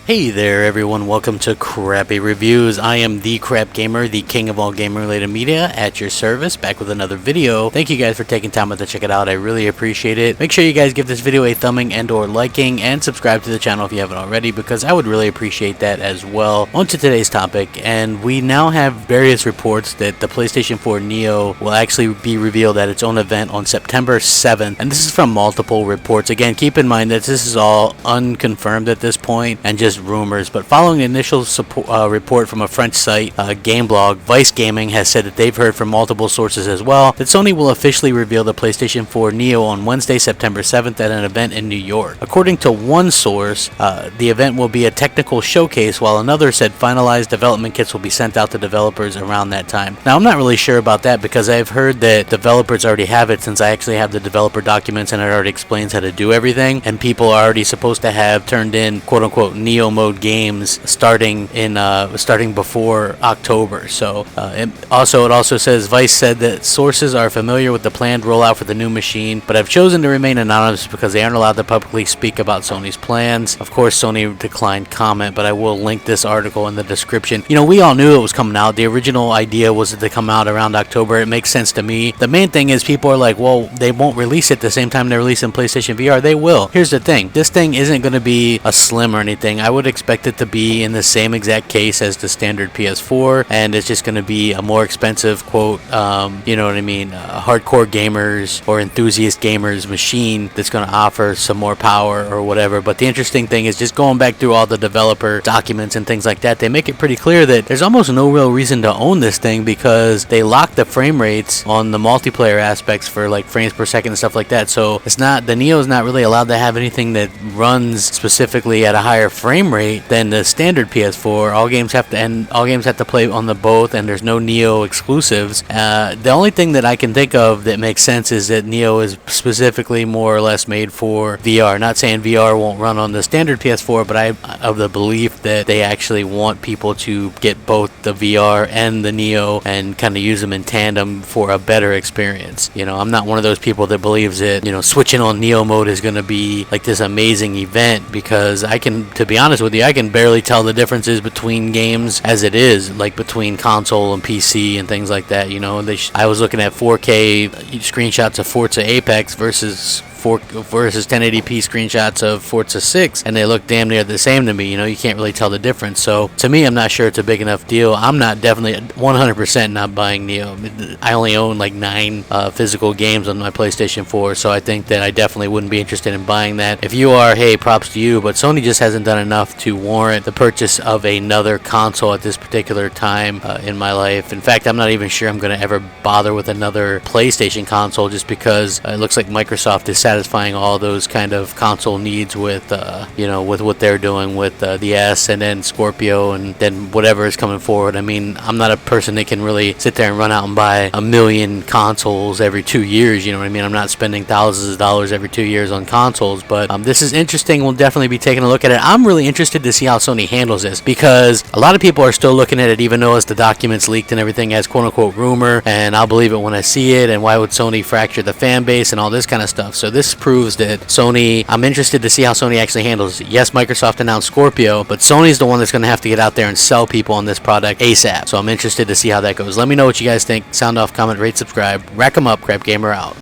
Hey there everyone, welcome to Crappy Reviews. I am the Crapgamer, the king of all game-related media, at your service, back with another video. Thank you guys for taking time out to check it out, I really appreciate it. Make sure you guys give this video a thumbing and or liking, and subscribe to the channel if you haven't already, because I would really appreciate that as well. On to today's topic, and we now have various reports that the PlayStation 4 Neo will actually be revealed at its own event on September 7th, and this is from multiple reports. Again, keep in mind that this is all unconfirmed at this point, and just rumors, but following the initial report from a French site, Gameblog, Vice Gaming has said that they've heard from multiple sources as well that Sony will officially reveal the PlayStation 4 Neo on Wednesday, September 7th at an event in New York. According to one source, the event will be a technical showcase, while another said finalized development kits will be sent out to developers around that time. Now, I'm not really sure about that because I've heard that developers already have it, since I actually have the developer documents and it already explains how to do everything, and people are already supposed to have turned in quote-unquote Neo mode games starting before October. So it also says Vice said that sources are familiar with the planned rollout for the new machine, but have chosen to remain anonymous because they aren't allowed to publicly speak about Sony's plans. Of course, Sony declined comment, but I will link this article in the description. You know, we all knew it was coming out. The original idea was to come out around October. It makes sense to me. The main thing is people are like, well, they won't release it the same time they're releasing PlayStation VR. They will. Here's the thing. This thing isn't going to be a slim or anything. I would expect it to be in the same exact case as the standard PS4, and it's just going to be a more expensive quote, you know what I mean, hardcore gamers or enthusiast gamers machine that's going to offer some more power or whatever. But the interesting thing is just going back through all the developer documents and things like that, they make it pretty clear that there's almost no real reason to own this thing because they lock the frame rates on the multiplayer aspects for like frames per second and stuff like that. So it's not, the Neo's not really allowed to have anything that runs specifically at a higher frame rate than the standard PS4. All games have to play on the both, and there's no Neo exclusives. The only thing that I can think of that makes sense is that Neo is specifically more or less made for VR. Not saying VR won't run on the standard PS4, but I'm of the belief that they actually want people to get both the VR and the Neo and kind of use them in tandem for a better experience. You know, I'm not one of those people that believes that, you know, switching on Neo mode is going to be like this amazing event, because to be honest with you, I can barely tell the differences between games as it is, like between console and PC and things like that. You know, I was looking at 4K screenshots of Forza Apex versus 1080p screenshots of Forza 6, and they look damn near the same to me. You know, you can't really tell the difference. So to me, I'm not sure it's a big enough deal. I'm not definitely 100% not buying Neo. I only own like 9 physical games on my PlayStation 4, so I think that I definitely wouldn't be interested in buying that. If you are, hey, props to you, but Sony just hasn't done enough to warrant the purchase of another console at this particular time in my life. In fact, I'm not even sure I'm going to ever bother with another PlayStation console, just because it looks like Microsoft is satisfying all those kind of console needs with you know, with what they're doing with the S and then Scorpio and then whatever is coming forward. I mean, I'm not a person that can really sit there and run out and buy 1 million consoles every 2 years, you know what I mean? I'm not spending thousands of dollars every 2 years on consoles, but this is interesting. We'll definitely be taking a look at it. I'm really interested to see how Sony handles this, because a lot of people are still looking at it, even though it's the documents leaked and everything, as quote-unquote rumor, and I'll believe it when I see it, and why would Sony fracture the fan base and all this kind of stuff. So this proves that Sony, I'm interested to see how Sony actually handles it. Yes, Microsoft announced Scorpio, but Sony's the one that's going to have to get out there and sell people on this product ASAP. So I'm interested to see how that goes. Let me know what you guys think. Sound off, comment, rate, subscribe. Rack 'em up, Crapgamer out.